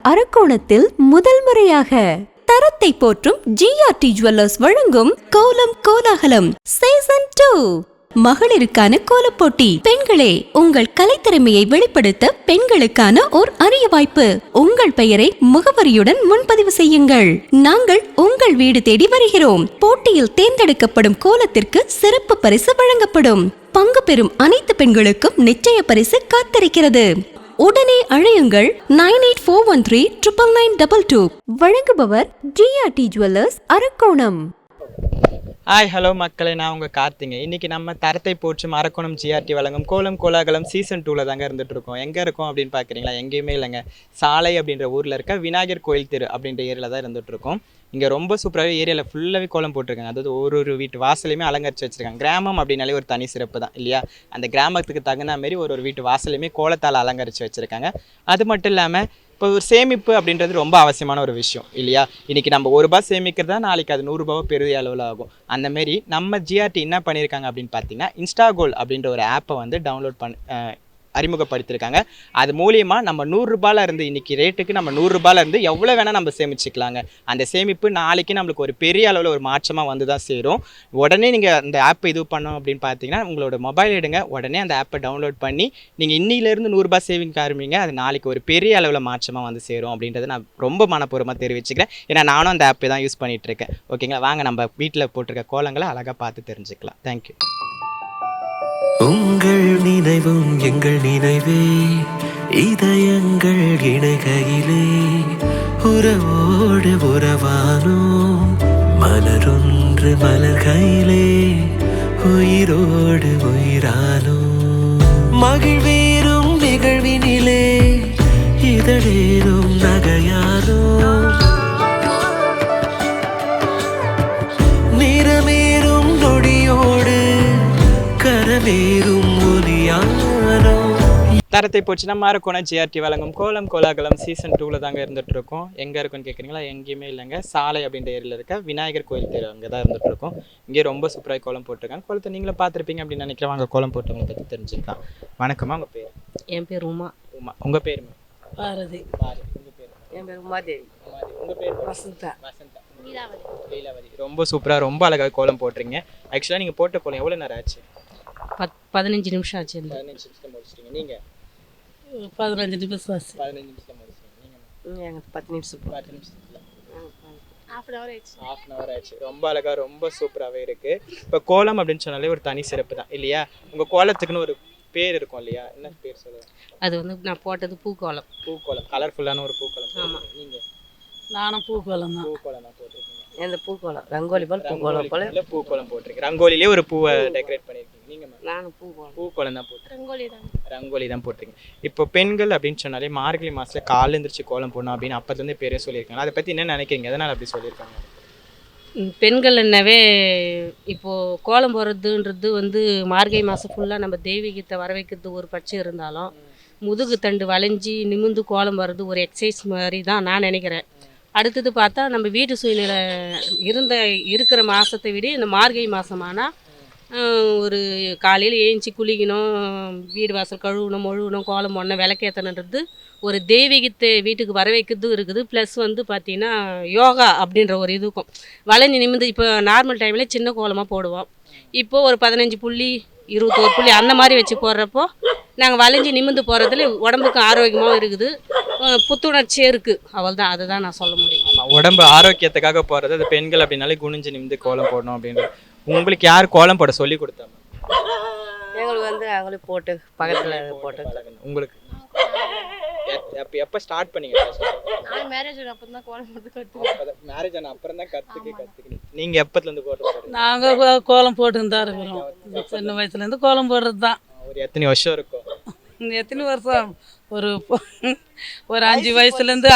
அரக்கோணத்தில் முதல் முறையாக தரத்தை போற்றும் ஜிஆர்டி ஜுவல்லர்ஸ் வழங்கும் கோலம் கோலாகலம் சீசன் 2 மகளிருக்கான கோலப்போட்டி. பெண்களே, உங்கள் கலைத்திறமையை வெளிப்படுத்த பெண்களுக்கான ஓர் அரிய வாய்ப்பு. உங்கள் பெயரை முகவரியுடன் முன்பதிவு செய்யுங்கள். நாங்கள் உங்கள் வீடு தேடி வருகிறோம். போட்டியில் தேர்ந்தெடுக்கப்படும் கோலத்திற்கு சிறப்பு பரிசு வழங்கப்படும். பங்கு பெறும் அனைத்து பெண்களுக்கும் நிச்சய பரிசு காத்திருக்கிறது. உடனே அழையுங்கள் 9841399922. வழங்குபவர் GRT jewellers, Arakkonam. Hi, hello மக்களே, நான் உங்கள் கார்த்திங்க. இன்றைக்கி நம்ம தரத்தை போற்றும் அரக்கோணம் ஜிஆர்டி வழங்கும் கோலம் கோலாகலம் சீசன் 2 தாங்க இருந்துகிட்ருக்கோம். எங்கே இருக்கோம் அப்படின்னு பார்க்குறீங்களா? எங்கேயுமே இல்லைங்க. சாலை அப்படின்ற ஊரில் இருக்க விநாயகர் கோயில் தெரு அப்படின்ற ஏரியாவில் தான் இருந்துகிட்ருக்கோம். இங்கே ரொம்ப சூப்பராகவே ஏரியாவில் ஃபுல்லாகவே கோலம் போட்டிருக்காங்க. அதாவது ஒரு வீட்டு வாசலையுமே அலங்கரித்து வச்சுருக்காங்க. கிராமம் அப்படின்னாலே ஒரு தனி சிறப்பு தான் இல்லையா? அந்த கிராமத்துக்கு தகுந்த மாதிரி ஒரு வீட்டு வாசலையுமே கோலத்தால் அலங்கரித்து வச்சுருக்காங்க. அது மட்டும் இல்லாமல் இப்போ ஒரு சேமிப்பு அப்படின்றது ரொம்ப அவசியமான ஒரு விஷயம் இல்லையா? இன்றைக்கி நம்ம ₹1 சேமிக்கிறதா நாளைக்கு அது ₹100 பெரிய அளவில் ஆகும். அந்தமாரி நம்ம ஜிஆர்டி என்ன பண்ணியிருக்காங்க அப்படின்னு பார்த்தீங்கன்னா, இன்ஸ்டாகோல் அப்படின்ற ஒரு ஆப்பை வந்து டவுன்லோட் அறிமுகப்படுத்தியிருக்காங்க. அது மூலியமாக நம்ம ₹100 இருந்து இன்றைக்கி ரேட்டுக்கு நம்ம ₹100 இருந்து எவ்வளோ வேணால் நம்ம சேமிச்சிக்கலாங்க. அந்த சேமிப்பு நாளைக்கு நம்மளுக்கு ஒரு பெரிய அளவில் ஒரு மாற்றமாக வந்து தான் சேரும். உடனே நீங்கள் அந்த ஆப்பை இது பண்ணோம் அப்படின்னு பார்த்தீங்கன்னா, உங்களோட மொபைல் எடுங்க, உடனே அந்த ஆப்பை டவுன்லோட் பண்ணி நீங்கள் இன்னிலேருந்து ₹100 சேவிங் ஆரம்பிங்க. அது நாளைக்கு ஒரு பெரிய அளவில் மாற்றமாக வந்து சேரும் அப்படின்றத நான் ரொம்ப மனப்பூர்வமாக தெரிவிச்சுக்கிறேன். ஏன்னா நானும் அந்த ஆப்பை தான் யூஸ் பண்ணிகிட்ருக்கேன். ஓகேங்களா? வாங்க நம்ம வீட்டில் போட்டிருக்க கோலங்களை அழகாக பார்த்து தெரிஞ்சுக்கலாம். தேங்க்யூ. உங்கள் நினைவும் எங்கள் நினைவே, இதயங்கள் இணைகையிலே உறவோடு உறவானோம். மலரொன்று மலர்கையிலே உயிரோடு உயிரானோம். மகிழ்வேறும் நிகழ்வினிலே இதழேறும் நகையானோம். நிறமேறும் நொடியோடு கரமேறும் ஒலியானோ. தரத்தை போச்சு நம்ம அரக்கோணம் ஜிஆர்டி வழங்கும் கோலம் கோலாகலம் சீசன் 2 தாங்க இருந்துகிட்ருக்கோம். எங்கே இருக்குன்னு கேட்குறீங்களா? எங்கேயுமே இல்லைங்க. சாலை அப்படின்ற ஏரியாவில் இருக்க விநாயகர் கோயில் தெரு அங்கே தான் இருந்துகிட்ருக்கோம். இங்கே ரொம்ப சூப்பராக கோலம் போட்டிருக்காங்க. கோலத்தை நீங்களும் பார்த்துருப்பீங்க அப்படின்னு நினைக்கிறேன். வாங்க கோலம் போட்டவங்களை பற்றி தெரிஞ்சுக்கலாம். வணக்கம்மா, உங்கள் பேர்? என் பேர் உமா. உமா. உங்கள் பேருமா? பாரதி. பாரதி. உங்கள் பேர்? என் பேர் உமாதேவி. உங்கள் பேர்? வசந்தா. வசந்தா. லீலாவதி. ரொம்ப சூப்பராக ரொம்ப அழகாக கோலம் போட்டுறீங்க. ஆக்சுவலாக நீங்கள் போட்ட கோலம் எவ்வளோ நேரம் ஆச்சு? 15 நிமிஷம் ஆச்சு. 15 நிமிஷத்தில் முடிச்சிட்டிங்க. நீங்கள் 15 நிமிஷம் ஆச்சு. 15 நிமிஷத்தில் முடிச்சிட்டிங்க. நீங்கள்? எனக்கு 10 நிமிஷம். 10 நிமிஷத்தில் half an hour ஆச்சு. ரொம்ப அழகாக ரொம்ப சூப்பராகவே இருக்குது. இப்போ கோலம் அப்படின்னு சொன்னாலே ஒரு தனி சிறப்பு தான் இல்லையா? உங்கள் கோலத்துக்குன்னு ஒரு பேர் இருக்கும் இல்லையா? என்ன பேர் சொல்லுங்கள்? அது வந்து நான் போட்டது பூக்கோலம். பூக்கோலம், கலர்ஃபுல்லான ஒரு பூக்கோலம். ஆமாம். நீங்கள்? நானும் பூக்கோலம் தான். பூக்கோலம் தான் போட்டிருக்கீங்க. எந்த பூக்கோலம்? ரங்கோலி போல் பூக்கோலம் போல பூக்கோலம் போட்டிருக்கீங்க. ரங்கோலிலே ஒரு பூவை டெக்கரேட் பண்ணியிருக்கீங்க. நீங்கள்? நானும் பூக்கோலம். பூக்கோலம் தான் போட்டிருக்கீங்க. ரங்கோலி தான் போட்டிருக்கீங்க. இப்போ பெண்கள் அப்படின்னு சொன்னாலே மார்கழி மாதத்தில் காலைல எழுந்திரிச்சு கோலம் போடணும் அப்படின்னு அப்போதுலேருந்தே பேரே சொல்லியிருக்காங்க. அதை பற்றி என்ன நினைக்கிறீங்க? எதனால் அப்படி சொல்லியிருக்காங்க? பெண்கள் என்னவே இப்போது கோலம் போடுறதுன்றது வந்து மார்கழி மாதம் ஃபுல்லாக நம்ம தெய்வீகத்தை வர வைக்கிறது ஒரு பட்சம் இருந்தாலும், முதுகு தண்டு வளைஞ்சி நிமிந்து கோலம் போடுறது ஒரு எக்ஸசைஸ் மாதிரி தான் நான் நினைக்கிறேன். அடுத்தது பார்த்தா நம்ம வீட்டு சூழ்நிலை இருக்கிற மாதத்தை விட இந்த மார்கழி மாதமானால் ஒரு காலையில் ஏஞ்சி குளிக்கணும், வீடு வாசல் கழுவணும், மொழுகணும், கோலம் போடணும், விளக்கேற்றணுன்றது ஒரு தெய்வீகத்தை வீட்டுக்கு வர வைக்கிறதும் இருக்குது. ப்ளஸ் வந்து பார்த்திங்கன்னா யோகா அப்படின்ற ஒரு இதுக்கும் வளைஞ்சி நிமிந்து இப்போ நார்மல் டைமில் சின்ன கோலமாக போடுவோம். இப்போது ஒரு 15 புள்ளி 21 புள்ளி அந்த மாதிரி வச்சு போடுறப்போ நாங்கள் வளைஞ்சி நிமிந்து போகிறதுல உடம்புக்கு ஆரோக்கியமாகவும் இருக்குது, புத்துணர்ச்சியாக இருக்குது. அவள் தான், அதை தான் நான் சொல்ல முடியும். ஆமாம், உடம்பு ஆரோக்கியத்துக்காக போகிறது அது பெண்கள் அப்படின்னாலே குனிஞ்சு நிமிந்து கோலம் போடணும் அப்படின்றது. உங்களுக்கு யார் கோலம் போட சொல்லி கொடுத்தாங்க? எங்களுக்கு வந்து அவங்களே போட்டு பக்கத்தில் போட்டு. உங்களுக்கு எப்போ ஸ்டார்ட் பண்ணீங்க? மேரேஜ் அப்புறம் தான் கோலம் போட்டு கற்றுக்கிட்டேன். மேரேஜ் ஆன அப்புறம் தான் கற்றுக்கிட்டீங்க. நீங்கள் எப்போத்துலேருந்து போடுறது? நாங்கள் கோலம் போட்டுன்னு தான் இருக்கிறோம். சின்ன வயசுலேருந்து கோலம் போடுறது தான். ஒரு எத்தனை வருஷம் இருக்கும்? எத்தனை வருஷம்? ஒரு 5 வயசுலேருந்து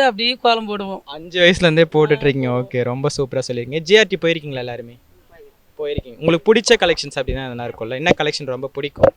அப்படியே கோலம் போடுவோம். 5 வயசுலேருந்தே போட்டுட்ருக்கீங்க. ஓகே, ரொம்ப சூப்பராக சொல்லியிருக்கீங்க. ஜிஆர்டி போயிருக்கீங்களா? எல்லாருமே போயிருக்கீங்க. உங்களுக்கு பிடிச்ச கலெக்ஷன்ஸ் அப்படின்னா என்ன இருக்கும்ல? என்ன கலெக்ஷன் ரொம்ப பிடிக்கும்?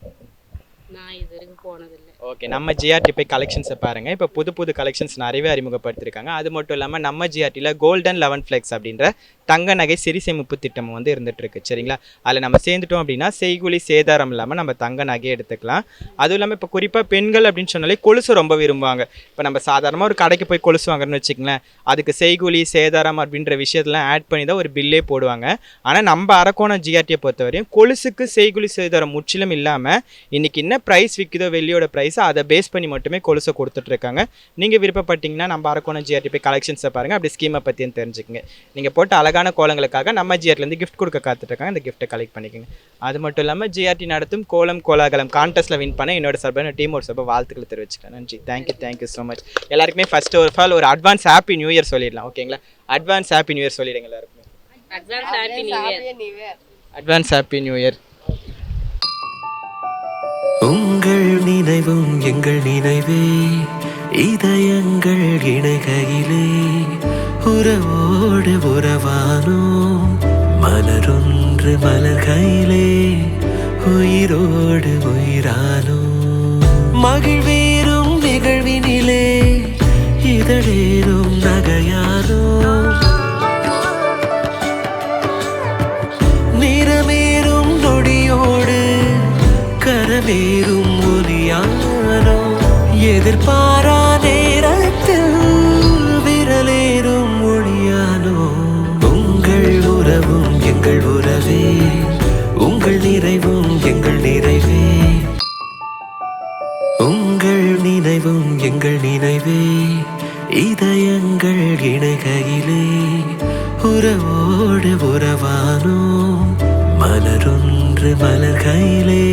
நான் இது வரைக்கும் போனதில்லை. ஓகே, நம்ம ஜிஆர்டி போய் கலெக்ஷன்ஸை பாருங்கள். இப்போ புது புது கலெக்ஷன்ஸ் நிறையவே அறிமுகப்படுத்திருக்காங்க. அது மட்டும் இல்லாமல் நம்ம ஜிஆர்டியில் கோல்டன் 11 ஃப்ளெக்ஸ் அப்படின்ற தங்க நகை சிறு சேமிப்பு திட்டம் வந்து இருந்துகிட்ருக்கு. சரிங்களா, அதில் நம்ம சேர்ந்துட்டோம் அப்படின்னா செய்கூலி சேதாரம் இல்லாமல் நம்ம தங்க நகையை எடுத்துக்கலாம். அதுவும் இல்லாமல் இப்போ குறிப்பாக பெண்கள் அப்படின்னு சொன்னாலே கொலுசு ரொம்ப விரும்புவாங்க. இப்போ நம்ம சாதாரணமாக ஒரு கடைக்கு போய் கொலுசு வாங்குறோன்னு வச்சுக்கங்களேன், அதுக்கு செய்கூலி சேதாரம் அப்படின்ற விஷயத்தெல்லாம் ஆட் பண்ணி தான் ஒரு பில்லே போடுவாங்க. ஆனால் நம்ம அரக்கோணம் ஜிஆர்டியை பொறுத்தவரையும் கொலுசுக்கு செய்கூலி சேதாரம் முற்றிலும் இல்லாமல் இன்றைக்கி என்ன ப்ரைஸ் விற்குதோ வெள்ளியோட ப்ரைஸ் அதை பேஸ் பண்ணி மட்டுமே கொலுசை கொடுத்துட்ருக்காங்க. நீங்கள் விருப்பப்பட்டீங்கன்னா நம்ம அரக்கோணம் ஜிஆர்டி போய் கலெக்ஷன்ஸை பாருங்கள், அப்படி ஸ்கீமை பற்றியும் தெரிஞ்சுக்கங்க. நீங்கள் போட்ட அழகான கோலங்களுக்காக நம்ம ஜிஆர்டிலேருந்து கிஃப்ட் கொடுக்க காத்துட்ருக்காங்க. இந்த கிஃப்ட்டை கலெக்ட் பண்ணிக்கோங்க. அது மட்டும் இல்லாமல் ஜிஆர்டி நடத்தும் கோலம் கோலாகலம் கான்டெஸ்ட்டில் வின் பண்ண என்னோட சார்பாக டீமோட சார்பாக வாழ்த்துக்களை தெரிவிச்சுக்கிறேன். நன்றி, தேங்க்யூ ஸோ மச். எல்லாருக்குமே ஃபர்ஸ்ட் ஆஃப் ஆல் ஒரு அட்வான்ஸ் ஹாப்பி நியூ இயர் சொல்லிடலாம். ஓகேங்களா, அட்வான்ஸ் ஹாப்பி நியூ இயர் சொல்லிடுங்க எல்லாருக்குமே. Advance happy new year. உங்கள் நினைவும் எங்கள் நினைவே, இதயங்கள் இணைகையிலே உறவோடு உறவானோம். மலரொன்று மலர்கையிலே உயிரோடு உயிரானோம். மகிழ்வேறும் நிகழ்வினிலே இதழேறும் நகையானோம். நிறமேறும் நொடியோடு கரமேறும் ஒலியானோ. எதிர்பாரா நேரத்தில் விரலேறும் ஒளியானோ. உங்கள் உறவும் எங்கள் உறவே, உங்கள் நிறைவும் எங்கள் நிறைவே. உங்கள் நினைவும் எங்கள் நினைவே, இதயங்கள் இணைகையிலே உறவோடு உறவானோம். மலரொன்று மலர்கையிலே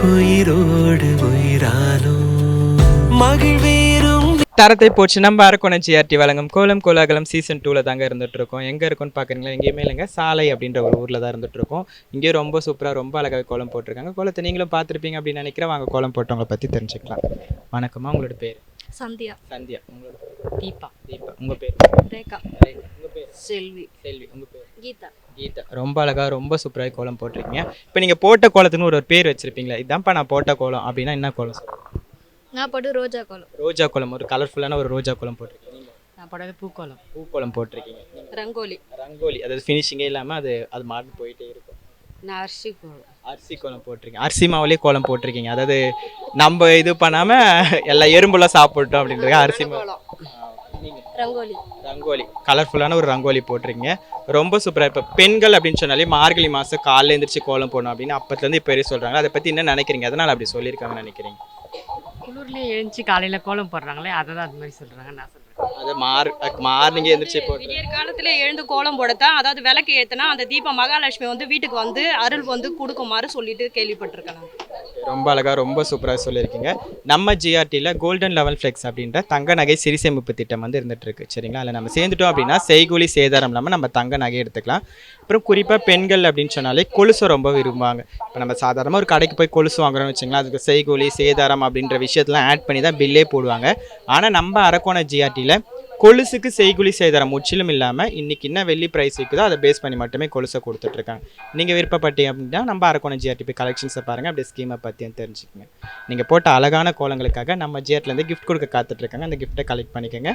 உயிரோடு உயிரானோ. மகிழ்வேறும் தரத்தை போச்சு நம்ம அரக்கோணம் ஜிஆர்டி வழங்கும் கோலம் கோலாகலம் சீசன் 2ல தாங்க இருந்துட்டு இருக்கோம். எங்கே இருக்குன்னு பார்க்குறீங்களா, எங்கேயுமே இல்லைங்க, சாலை அப்படின்ற ஒரு ஊரில் தான் இருந்துட்டு இருக்கோம். இங்கேயும் ரொம்ப சூப்பராக ரொம்ப அழகாக கோலம் போட்டிருக்காங்க. கோலத்தை நீங்களும் பார்த்துருப்பீங்க அப்படின்னு நினைக்கிறேன். வாங்க கோலம் போட்டவங்களை பற்றி தெரிஞ்சுக்கலாம். வணக்கம்மா, உங்களோட பேர்? சந்தியா. சந்தியா. உங்களோட தீபா. தீபா. உங்கள் பேர்? ரேகா. உங்கள் பேர்? செல்வி. செல்வி. உங்கள் பேர்? கீதா. கீதா. ரொம்ப அழகாக ரொம்ப சூப்பராக கோலம் போட்டிருக்கீங்க. இப்போ நீங்கள் போட்ட கோலத்துன்னு ஒரு பேர் வச்சுருப்பீங்களா, இதான்ப்பா நான் போட்ட கோலம் அப்படின்னா என்ன கோலம் சொல்லுங்கள்? நான் போட்டு ரோஜா கோலம். ரோஜா கோலம், ஒரு கலர்ஃபுல்லான ஒரு ரோஜா கோலம் போட்டிருக்கீங்க. நான் போட்டது பூக்கோலம். பூக்கோலம் போட்டிருக்கீங்க. ரங்கோலி. ரங்கோலி, அதாவது ஃபினிஷிங்கே இல்லாமல் அது மார்க் போயிட்டே இருக்கும். நான் அரிசி கோலம். அரிசி கோலம் போட்டிருக்கீங்க. அரிசி மாவுலேயே கோலம் போட்டிருக்கீங்க. அதாவது நம்ம இது பண்ணாமல் எல்லாம் எறும்புலாம் சாப்பிட்டோம் அப்படின்றது அரிசி மாவு. ரங்கோலி. ரங்கோலி, கலர்ஃபுல்லான ஒரு ரங்கோலி போட்டிருக்கீங்க. ரொம்ப சூப்பராக. இப்போ பெண்கள் அப்படின்னு சொன்னாலே மார்கழி மாதம் காலையில் எழுந்திரிச்சு கோலம் போடணும் அப்படின்னு அப்பத்துலேருந்து இப்போ சொல்கிறாங்க. அதை பற்றி என்ன நினைக்கிறீங்க? அதனால் அப்படி சொல்லியிருக்காங்கன்னு நினைக்கிறீங்க? குளிர்லேயே எழுந்துச்சு காலையில் கோலம் போடுறாங்களே அதை தான் அது மாதிரி சொல்கிறாங்க. நான் சொல்கிறேன் அது மார்னிங்கே எழுந்திரிச்சு போட்டு விடியற் காலத்துல எழுந்து கோலம் போடத்தான், அதாவது விளக்கு ஏற்றினா அந்த தீபம் மகாலட்சுமி வந்து வீட்டுக்கு வந்து அருள் வந்து கொடுக்குமாறு சொல்லிட்டு கேள்விப்பட்டிருக்கேன். ரொம்ப அழகாக ரொம்ப சூப்பராக சொல்லியிருக்கீங்க. நம்ம ஜிஆர்டியில் கோல்டன் 11 ஃப்ளெக்ஸ் அப்படின்ற தங்க நகை சிறு சேமிப்பு திட்டம் வந்து இருந்துட்டு இருக்கு. சரிங்களா, அதில் நம்ம சேர்ந்துட்டோம் அப்படின்னா செய்கூலி சேதாரம் இல்லாமல் நம்ம தங்க நகை எடுத்துக்கலாம். அப்புறம் குறிப்பாக பெண்கள் அப்படின்னு சொன்னாலே கொலுசை ரொம்ப விரும்புவாங்க. இப்போ நம்ம சாதாரணமாக ஒரு கடைக்கு போய் கொலுசு வாங்குறோம்னு வச்சுங்களேன், அதுக்கு செய்கூலி சேதாரம் அப்படின்ற விஷயத்தெல்லாம் ஆட் பண்ணி தான் பில்லே போடுவாங்க. ஆனால் நம்ம அரக்கோணம் ஜிஆர்டியில் கொலுசுக்கு செய்கூலி சேதாரம் முற்றிலும் இல்லாமல் இன்றைக்கி என்ன வெள்ளி ப்ரைஸ் விற்குதோ அதை பேஸ் பண்ணி மட்டுமே கொலுசை கொடுத்துட்ருக்காங்க. நீங்கள் விருப்பப்பட்டீங்க அப்படின்னா நம்ம அரக்கோணம் ஜிஆர்டி போய் கலெக்ஷன்ஸை பாருங்கள், அப்படியே ஸ்கீமை பற்றியும் தெரிஞ்சுக்கோங்க. நீங்கள் போட்ட அழகான கோலங்களுக்காக நம்ம ஜிஆர்டிலேருந்து கிஃப்ட் கொடுக்க காத்துட்ருக்காங்க. அந்த கிஃப்ட்டை கலெக்ட் பண்ணிக்கோங்க.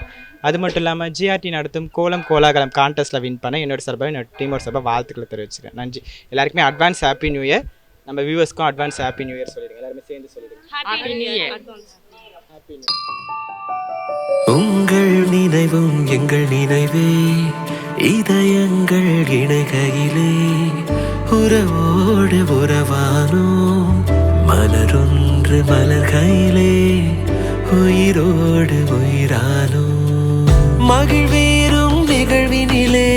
அது மட்டும் இல்லாமல் ஜிஆர்டி நடத்தும் கோலம் கோலாகலம் கான்டெஸ்ட்டில் வின் பண்ண என்னோட சார்பாக என்னோட டீமோட சார்பாக வாழ்த்துக்களை தெரிவிச்சுக்கிறேன். நன்றி. எல்லாருக்குமே அட்வான்ஸ் ஹாப்பி நியூ இயர். நம்ம வியூவர்ஸ்க்கும் அட்வான்ஸ் ஹாப்பி நியூ இயர் சொல்லிடுங்க. எல்லாருமே சேர்ந்து சொல்லிடுங்க. Happy new year. Happy new year. உங்கள் நினைவும் எங்கள் நினைவே, இதயங்கள் இணைகையிலே உறவோடு உறவானோம். மலரொன்று மலர்கையிலே உயிரோடு உயிரானோம். மகிழ்வேறும் நிகழ்வினிலே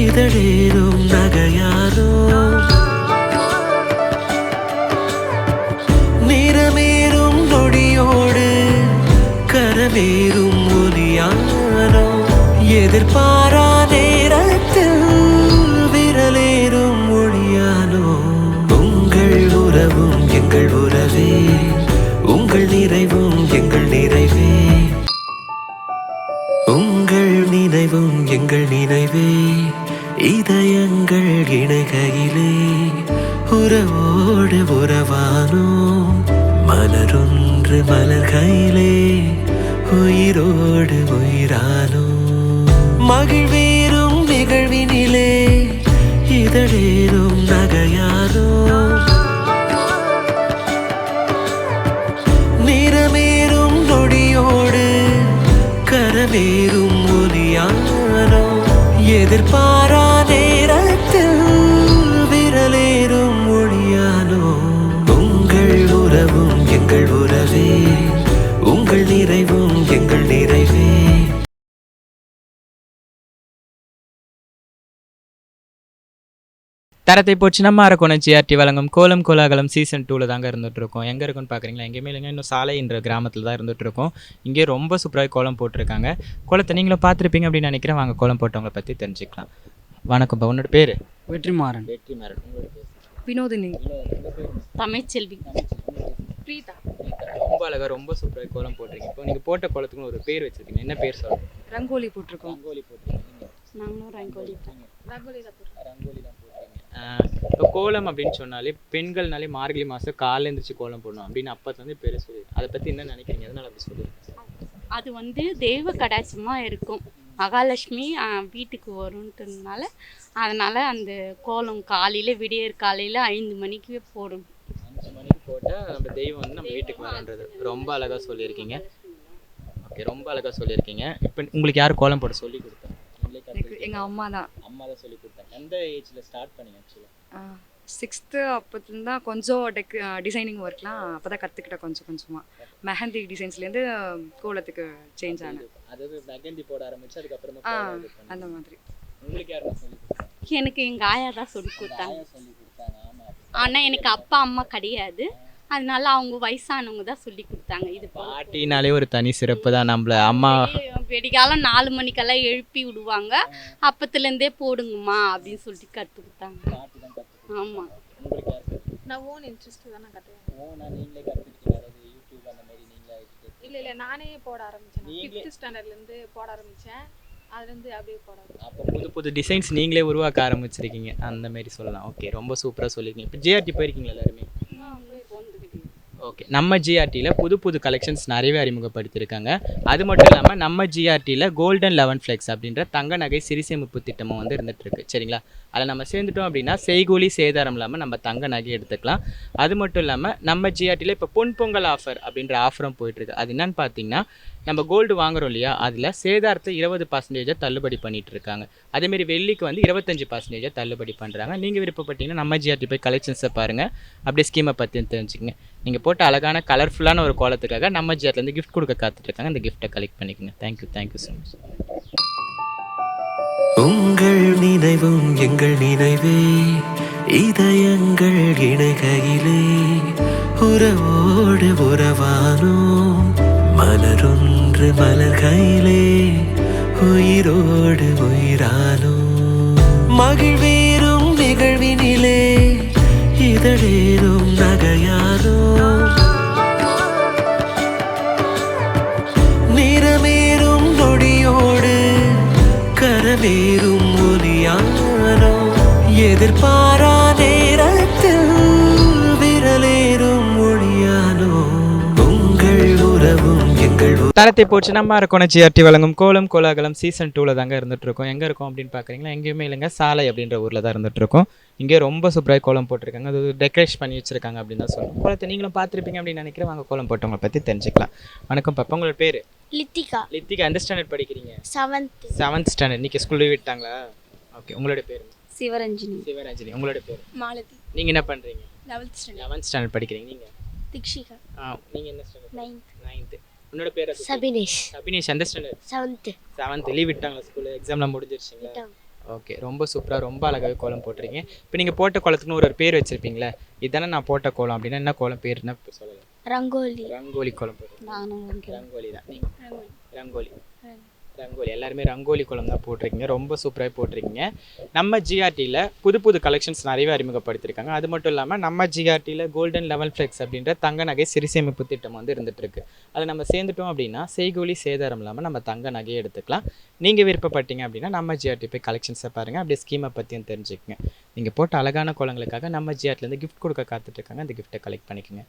இதழேறும் நகையானோம். நிறமேறும் நொடியோடு கரமேறும் ஒலியானோ. எதிர்பாரா நேரத்தில் விரலேறும் ஒளியானோ. உங்கள் உறவும் எங்கள் உறவே, உங்கள் நிறைவும் எங்கள் நிறைவே. உங்கள் நினைவும் எங்கள் நினைவே, இதயங்கள் இணைகையிலே உறவோடு உறவானோம். மலரொன்று மலர்கையிலே உயிரோடு உயிரானோ மகிழ்வேறும் நிகழ்வினிலே இதழேறும் நகையானோ நிறமேறும் நொடியோடு கரமேறும் ஒலியானோ எதிர்பாரா நேரத்தில் விரலேறும் ஒளியானோ உங்கள் உறவும் எங்கள் உறவே உங்கள் நிறைவும் எங்கள் நிறைவே. தரத்தை போச்சு நம்ம அரக்கோணம் ஜிஆர்டி வழங்கும் கோலம் கோலாகலம் சீசன் 2ல தாங்க இருந்துட்டு இருக்கோம். எங்கே இருக்குன்னு பார்க்குறீங்களா? எங்கேயுமே இல்லைங்க, இன்னும் சாலைன்ற கிராமத்தில் தான் இருந்துட்டு இருக்கோம். இங்கே ரொம்ப சூப்பராக கோலம் போட்டிருக்காங்க. கோலத்தை நீங்களும் பார்த்துருப்பீங்க அப்படின்னு நினைக்கிறேன். வாங்க கோலம் போட்டவங்களை பற்றி தெரிஞ்சுக்கலாம். வணக்கம், உன்னோட பேர்? வெற்றிமாறன். வெற்றிமாறன். உங்களோட பேர்? வினோதினி. தமிழ்ச்செல்வி. பிரீதா. ரொம்ப அழகாக ரொம்ப சூப்பராக கோலம் போட்டிருக்கீங்க. இப்போ நீங்கள் போட்ட கோலத்துக்குன்னு ஒரு பேர் வச்சுருக்கீங்க. என்ன பேர் சொல்லுங்கள்? ரங்கோலி போட்டிருக்கோம். ரங்கோலி போட்டிருக்கீங்க. நாங்களும் ரங்கோலி தான். ரங்கோலி தான் போட்டிருக்கோம். ரங்கோலி தான் போட்டிருக்கீங்க. இப்போ கோலம் அப்படின்னு சொன்னாலே பெண்கள்னாலே மார்கழி மாதம் காலைல எழுந்திரிச்சு கோலம் போடணும் அப்படின்னு அப்போ வந்து பேர் சொல்லியிருக்கேன். அதை பற்றி என்ன நினைக்கிறீங்க? அதனால அப்படி சொல்லியிருக்கேன். அது வந்து தெய்வ கடாட்சமாக இருக்கும். மகாலட்சுமி வீட்டுக்கு வரும்ன்றதுனால அதனால் அந்த கோலம் காலையில் விடியற் காலையில் 5 மணிக்கு போடும். 5 மணிக்கு போட்டால் நம்ம தெய்வம் வந்து நம்ம வீட்டுக்கு வரன்றது ரொம்ப அழகாக சொல்லியிருக்கீங்க. ஓகே, ரொம்ப அழகாக சொல்லியிருக்கீங்க. இப்போ உங்களுக்கு யார் கோலம் போட சொல்லி கொடுத்தா? எங்கள் அம்மா தான். அம்மா தான் சொல்லி கொடுத்தாங்க. எந்த ஏஜில் ஸ்டார்ட் பண்ணீங்க? ஆக்சுவலாக 6th அப்போதுலேருந்து தான் கொஞ்சம் டிசைனிங் ஒர்க்லாம் அப்போ தான் கற்றுக்கிட்டேன் கொஞ்சமாக. மெஹந்தி டிசைன்ஸ்லேருந்து கோலத்துக்கு சேஞ்ச் ஆனேன். அதாவது மெஹந்தி போட ஆரம்பிச்சு அதுக்கப்புறமா அந்த மாதிரி. உங்களுக்கு யாரும் சொல்லி கொடுத்தாங்க? எனக்கு எங்கள் ஆயா தான் சொல்லி கொடுத்தாங்க. சொல்லி கொடுத்தாங்க. ஆமாம். ஆனால் எனக்கு அப்பா அம்மா கிடையாது, அதனால அவங்க வயசானவங்க தான் சொல்லி கொடுத்தாங்க. இது பாட்டினாலே ஒரு தனி சிறப்பு தான். நம்மள அம்மா வெடிகாலம் 4 மணிக்கெல்லாம் எழுப்பி விடுவாங்க. அப்பத்துலேருந்தே போடுங்கம்மா அப்படின்னு சொல்லிட்டு கற்றுக் கொடுத்தாங்க. ஆமாம். உங்களுக்கு யார்? நான் ஓன் இன்ட்ரெஸ்ட் தான் நான் கற்றுவேன். நீங்களே கற்றுக்கிட்டீங்க? அதாவது யூடியூப் அந்த மாதிரி நீங்களே? இல்லை நானே போட ஆரம்பித்தேன். 5th ஸ்டாண்டர்ட்லேருந்து போட ஆரம்பித்தேன். அதுலேருந்து அப்படியே போட ஆரம்பிச்சேன். அப்போ புது புது டிசைன்ஸ் நீங்களே உருவாக்க ஆரம்பிச்சிருக்கீங்க அந்த மாதிரி சொல்லலாம். ஓகே, ரொம்ப சூப்பராக சொல்லியிருக்கீங்க. இப்போ ஜிஆர்டி போயிருக்கீங்களா எல்லாருமே? ஓகே, நம்ம ஜிஆர்டியில் புது புது கலெக்ஷன்ஸ் நிறையவே அறிமுகப்படுத்தியிருக்காங்க. அது மட்டும் இல்லாமல் நம்ம ஜிஆர்டியில் கோல்டன் 11 ஃப்ளெக்ஸ் அப்படின்ற தங்க நகை சிறிசேமிப்பு திட்டமும் வந்து இருந்துகிட்ருக்கு. சரிங்களா? அதில் நம்ம சேர்ந்துட்டோம் அப்படின்னா செய்கூலி சேதாரம் இல்லாமல் நம்ம தங்க நகை எடுத்துக்கலாம். அது மட்டும் இல்லாமல் நம்ம ஜிஆர்டியில் இப்போ பொங்கல் ஆஃபர் அப்படின்ற ஆஃபரும் போயிட்டுருக்கு. அது என்னன்னு பார்த்தீங்கன்னா, நம்ம கோல்டு வாங்குறோம் இல்லையா, அதில் சேதாரத்தை 20% தள்ளுபடி பண்ணிட்டு இருக்காங்க. அதேமாரி வெள்ளிக்கு வந்து 25% தள்ளுபடி பண்ணுறாங்க. நீங்கள் விருப்பப்பட்டீங்கன்னா நம்ம ஜிஆர்டி போய் கலெக்ஷன்ஸை பாருங்கள், அப்படியே ஸ்கீமை பற்றி தெரிஞ்சுக்கங்க. நீங்கள் போட்ட அழகான கலர்ஃபுல்லான ஒரு கோலத்துக்காக நம்ம ஜிஆர்டிலேருந்து கிஃப்ட் கொடுக்க காத்துட்ருக்காங்க. அந்த கிஃப்ட்டை கலெக்ட் பண்ணிக்கோங்க. Thank you so much. உங்கள் நினைவும் எங்கள் நினைவே இதயங்கள் இணைகையிலே உறவோடு உறவானோ மலரொன்று மலர்கையிலே உயிரோடு உயிரானோ மகிழ்வேறும் நிகழ்வினிலே இதழேறும் நகையானோ நிறமேறும் நொடியோடு கரமேறும் ஒலியானோ எதிர்பாரா நேரத்தில் விரலேறும் ஒளியானோ உங்கள் உறவும் எங்கள் தரத்தை போச்சு நம்ம அரக்கோணம் ஜிஆர்டி வழங்கும் கோலம் கோலாகலம் சீசன் 2ல தாங்க இருந்துட்டு இருக்கோம். எங்கே இருக்கோம் அப்படின்னு பார்க்குறீங்களா? எங்கேயுமே இல்லைங்க, சாலை அப்படின்ற ஊரில் தான் இருந்துட்டு இருக்கோம். இங்கே ரொம்ப சூப்பராக கோலம் போட்டிருக்காங்க. அது டெக்கரேஷன் பண்ணி வச்சிருக்காங்க அப்படின்னு தான் சொல்லணும். கோலத்தை நீங்களும் பார்த்துருப்பீங்க அப்படின்னு நினைக்கிறேன். வாங்க கோலம் போட்டவங்களை பற்றி தெரிஞ்சுக்கலாம். வணக்கம் பாப்பா, உங்களோட பேர்? லித்திகா. லித்திகா, எந்த ஸ்டாண்டர்ட் படிக்கிறீங்க? 7th standard. இன்றைக்கி ஸ்கூல் லீவ் விட்டாங்களா? ஓகே, உங்களோட பேர்? சிவரஞ்சினி. சிவரஞ்சினி. உங்களோட பேர்? மாலதி. நீங்கள் என்ன பண்ணுறீங்க? 11th ஸ்டாண்டர்ட் படிக்கிறீங்க. நீங்கள்? திக்ஷிகா. நீங்கள் என்ன ஸ்டாண்டர்ட்? 9th. உன்னோட பேர்? சபினேஷ். சபினேஷ், எந்த ஸ்டாண்டர்ட்? 7th. லீவ் விட்டாங்களா ஸ்கூல்? எக்ஸாம்லாம் முடிஞ்சிருச்சுங்களா? ஓகே, ரொம்ப சூப்பராக ரொம்ப அழகாகவே கோலம் போட்டிருக்கீங்க. இப்போ நீங்கள் போட்ட கோலத்துக்குன்னு ஒரு பேர் வச்சுருப்பீங்களே, இதுதானே நான் போட்ட கோலம் அப்படின்னா என்ன கோலம் பேர் என்ன சொல்லலாம்? ரங்கோலி. ரங்கோலி கோலம் போட்டிருக்கீங்க. நானும் ரங்கோலி தான். நீங்கள்? ரங்கோலி. எல்லாருமே ரங்கோலி கோலம் தான் போட்டிருக்கீங்க. ரொம்ப சூப்பராக போட்டிருக்கீங்க. நம்ம ஜிஆர்டியில் புது புது கலெக்ஷன்ஸ் நிறையவே அறிமுகப்படுத்தியிருக்காங்க. அது மட்டும் இல்லாமல் நம்ம ஜிஆர்டியில் கோல்டன் 11 ஃப்ளெக்ஸ் அப்படின்ற தங்க நகை சிறிசேமிப்பு திட்டம் வந்து இருந்துகிட்ருக்கு. அதை நம்ம சேர்ந்துட்டோம் அப்படின்னா செய்கூலி சேதாரம் இல்லாமல் நம்ம தங்க நகையை எடுத்துக்கலாம். நீங்கள் விருப்பப்பட்டீங்க அப்படின்னா நம்ம ஜிஆர்டி போய் கலெக்ஷன்ஸை பாருங்கள், அப்படியே ஸ்கீமை பற்றியும் தெரிஞ்சுக்கங்க. நீங்கள் போட்ட அழகான கோலங்களுக்காக நம்ம ஜிஆர்டிலேருந்து கிஃப்ட் கொடுக்க காத்துட்ருக்காங்க, அந்த கிஃப்ட்டை கலெக்ட் பண்ணிக்கோங்க.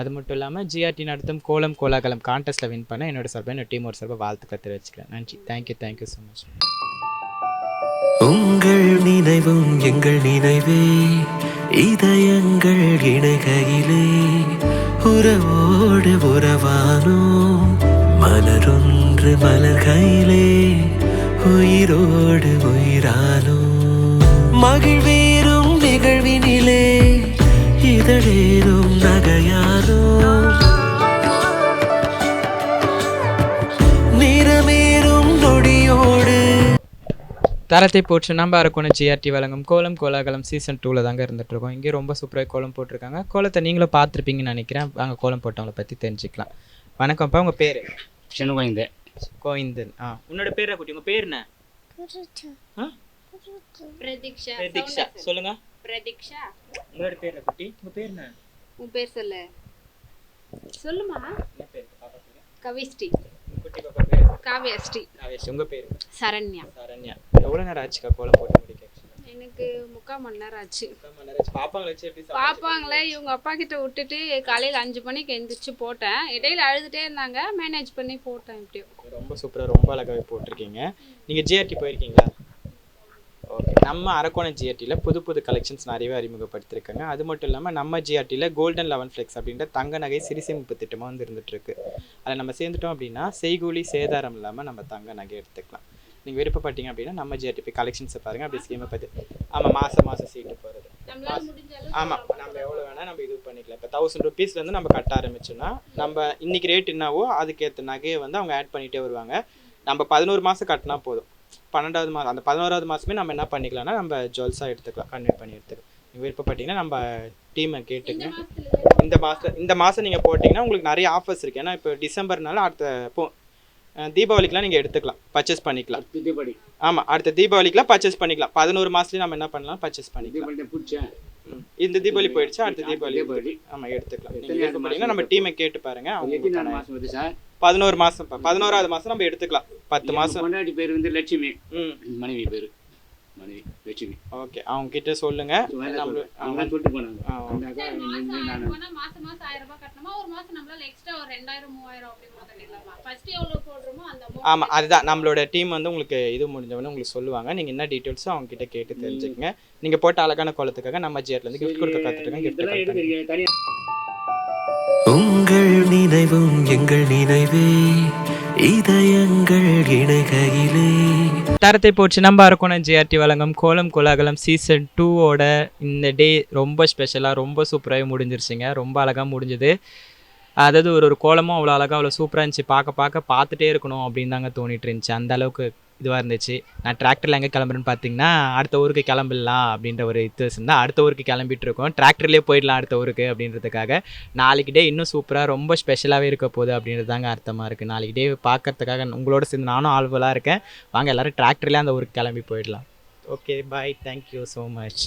அது மட்டும் இல்லாமல் ஜிஆர்டி நடத்தும் கோலம் கோலாகலம் கான்டெஸ்ட்டில் வின் பண்ண என்னோட சார்பாக என்னோட டீமோட சார்பாக வாழ்த்துக்களை தெரிவிச்சுக்கிறேன். நன்றி. Thank you so much. உங்கள் நினைவும் எங்கள் நினைவே, இதயங்கள் இணைகையிலே உறவோடு உறவானோம். மலரொன்று மலர்கையிலே உயிரோடு உயிரானோம். மகிழ்வேறும் நிகழ்வினிலே இதழேறும் நகையானோம். நிறமேறும் நொடியோடு தரத்தை போற்று நம்ம அரக்கோணம் ஜிஆர்டி வழங்கும் கோலம் கோலாகலம் சீசன் 2 தாங்க இருந்துகிட்ருக்கோம். இங்கே ரொம்ப சூப்பராக கோலம் போட்டிருக்காங்க. கோலத்தை நீங்களும் பார்த்துருப்பீங்கன்னு நினைக்கிறேன். அங்கே கோலம் போட்டவங்களை பற்றி தெரிஞ்சுக்கலாம். வணக்கம்ப்பா, உங்கள் பேர்? சின்ன கோவிந்தன். உன்னோட பேர் குட்டி, உங்கள் பேர் என்ன? பிரதீக்ஷா. சொல்லுங்க. பிரதீக்ஷா. உங்களோட பேர் குட்டி, உங்கள் பேர் என்ன? உன் பேர் சொல்லு. சொல்லுமா. என்ன பேர் பாப்பா பேர்? கவிஸ்ரீ. குட்டி பாப்பா பேர்? காவியஸ்ரீ. காவியஸ்ரீ. உங்கள் பேர்? சரண்யா. எவ்வளோ நேரம் ஆச்சுக்கா கோலம் போட்டு முடிக்க? எனக்கு 3/4 மணி நேரம் ஆச்சு. பாப்பாங்களை வச்சு எப்படி? பாப்பாங்களே இவங்க அப்பா கிட்ட விட்டுட்டு காலையில் 5 மணிக்கு எந்திரிச்சு போட்டேன். இடையில அழுதுகிட்டே இருந்தாங்க, மேனேஜ் பண்ணி போட்டேன். எப்படியோ ரொம்ப சூப்பராக ரொம்ப அழகாகவே போட்டிருக்கீங்க. நீங்கள் ஜிஆர்டி போயிருக்கீங்களா? ஓகே. நம்ம அரக்கோணம் ஜிஆர்டியில் புது புது கலெக்ஷன்ஸ் நிறையவே அறிமுகப்படுத்திருக்காங்க. அது மட்டும் இல்லாமல் நம்ம ஜிஆர்டியில் கோல்டன் 11 ஃப்ளெக்ஸ் அப்படின்ற தங்க நகை சிறுசேமிப்பு திட்டமாக வந்து இருந்துகிட்ருக்கு. அதில் நம்ம சேர்ந்துட்டோம் அப்படின்னா செய்கூலி சேதாரம் இல்லாமல் நம்ம தங்க நகை எடுத்துக்கலாம். நீங்கள் விருப்பப்பட்டீங்க அப்படின்னா நம்ம ஜிஆர்டி போய் கலெக்ஷன்ஸை பாருங்கள், அப்படி ஸ்கீமை பற்றி. ஆமாம், மாதம் சீட்டு போகிறது. ஆமாம், நம்ம எவ்வளோ வேணால் நம்ம இது பண்ணிக்கலாம். இப்போ 1000 ருபீஸ்லேருந்து நம்ம கட்ட ஆரம்பிச்சோன்னா நம்ம இன்றைக்கி ரேட் என்னவோ அதுக்கேற்ற நகையை வந்து அவங்க ஆட் பண்ணிகிட்டே வருவாங்க. நம்ம 11 மாதம் கட்டினா போதும். 12வது மாதம் அந்த 11வது மாதமே நம்ம என்ன பண்ணிக்கலாம்னா நம்ம ஜுவல்ஸாக எடுத்துக்கலாம், கன்வெர்ட் பண்ணி எடுத்துக்கலாம். நீங்கள் விருப்பப்பட்டீங்கன்னா நம்ம டீமை கேட்டுங்க. இந்த மாதம் நீங்கள் போட்டிங்கன்னா உங்களுக்கு நிறைய ஆஃபர்ஸ் இருக்குது. ஏன்னா இப்போ டிசம்பர்னால அடுத்த தீபாவளிக்கெலாம் நீங்கள் எடுத்துக்கலாம், பர்ச்சேஸ் பண்ணிக்கலாம். ஆமாம், அடுத்த தீபாவளிக்கெலாம் பர்ச்சேஸ் பண்ணிக்கலாம். 11 மாதத்துலேயும் நம்ம என்ன பண்ணலாம், பர்ச்சேஸ் பண்ணிக்கலாம். இந்த தீபாவளி போயிடுச்சு, அடுத்த தீபாவளி ஆமாம் எடுத்துக்கலாம். நீங்கள் விருப்பப்பட்டீங்கன்னா நம்ம டீமை கேட்டு பாருங்கள். அவங்க 11 மாதம் 11வது மாதம் நம்ம எடுத்துக்கலாம். 10 மாதம். பேர் வந்து லட்சுமி, மனைவி பேர் லட்சுமி. ஓகே, அவங்க கிட்ட சொல்லுங்க. சொல்லிட்டு போனாங்க. ஆமாம், அதுதான் நம்மளோட டீம் வந்து உங்களுக்கு இது முடிஞ்சவொடனே உங்களுக்கு சொல்லுவாங்க. நீங்கள் என்ன டீட்டெயில்ஸோ அவங்க கிட்ட கேட்டு தெரிஞ்சுக்கங்க. நீங்கள் போட்ட அழகான கோலத்துக்காக நம்ம ஜிஆர்டிலேருந்து கிஃப்ட் கொடுக்க காத்துருக்கோம். கிஃப்ட் உங்கள் நினைவும் எங்கள் நினைவே, இதயங்கள் இணைகையிலே. தரத்தை போச்சு நம்ம அரக்கோணம் ஜிஆர்டி வழங்கும் கோலம் கோலாகலம் சீசன் 2ஓட இந்த டே ரொம்ப ஸ்பெஷலாக ரொம்ப சூப்பராகவே முடிஞ்சிருச்சுங்க. ரொம்ப அழகாக முடிஞ்சுது. அதாவது ஒரு கோலமும் அவ்வளோ அழகாக அவ்வளோ சூப்பராக இருந்துச்சு. பார்த்துட்டே இருக்கணும் அப்படின்னு தாங்க தோணிட்டு இருந்துச்சு. அந்த அளவுக்கு இதுவாக இருந்துச்சு. நான் டிராக்டரில் எங்கே கிளம்புறேன்னு பார்த்தீங்கன்னா அடுத்த ஊருக்கு கிளம்பிடலாம் அப்படின்ற ஒரு இது இருந்தால் அடுத்த ஊருக்கு கிளம்பிட்டு இருக்கோம். டிராக்டர்லேயே போயிடலாம் அடுத்த ஊருக்கு அப்படின்றதுக்காக. நாளைக்கு டே இன்னும் சூப்பராக ரொம்ப ஸ்பெஷலாகவே இருக்க போகுது அப்படின்றது தாங்க அர்த்தமாக இருக்குது. நாளைக்கு டே பார்க்கறதுக்காக உங்களோட சேர்ந்து நானும் ஆல்வலாக இருக்கேன். வாங்க எல்லோரும் டிராக்டர்லேயே அந்த ஊருக்கு கிளம்பி போயிடலாம். Okay, bye. Thank you so much.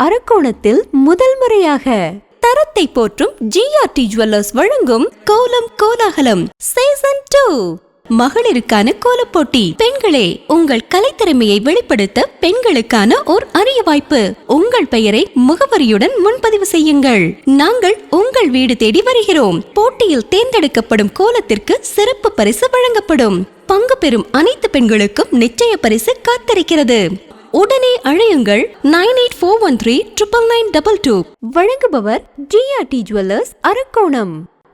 அரக்கோணத்தில் முதல் முறையாக தரத்தை போற்றும் ஜிஆர்டி ஜுவல்லர்ஸ் வழங்கும் கோலம் கோலாகலம் சீசன் 2 மகளிருக்கான கோலப்போட்டி. பெண்களே, உங்கள் கலைத்திறமையை வெளிப்படுத்த பெண்களுக்கான ஓர் அரிய வாய்ப்பு. உங்கள் பெயரை முகவரியுடன் முன்பதிவு செய்யுங்கள். நாங்கள் உங்கள் வீடு தேடி வருகிறோம். போட்டியில் தேர்ந்தெடுக்கப்படும் கோலத்திற்கு சிறப்பு பரிசு வழங்கப்படும். பங்கு பெறும் அனைத்து பெண்களுக்கும் நிச்சய பரிசு காத்திருக்கிறது. உடனே அழையுங்கள் 9841399922. வழங்குபவர் ஜிஆர்டி ஜுவல்லர்ஸ் அரக்கோணம்.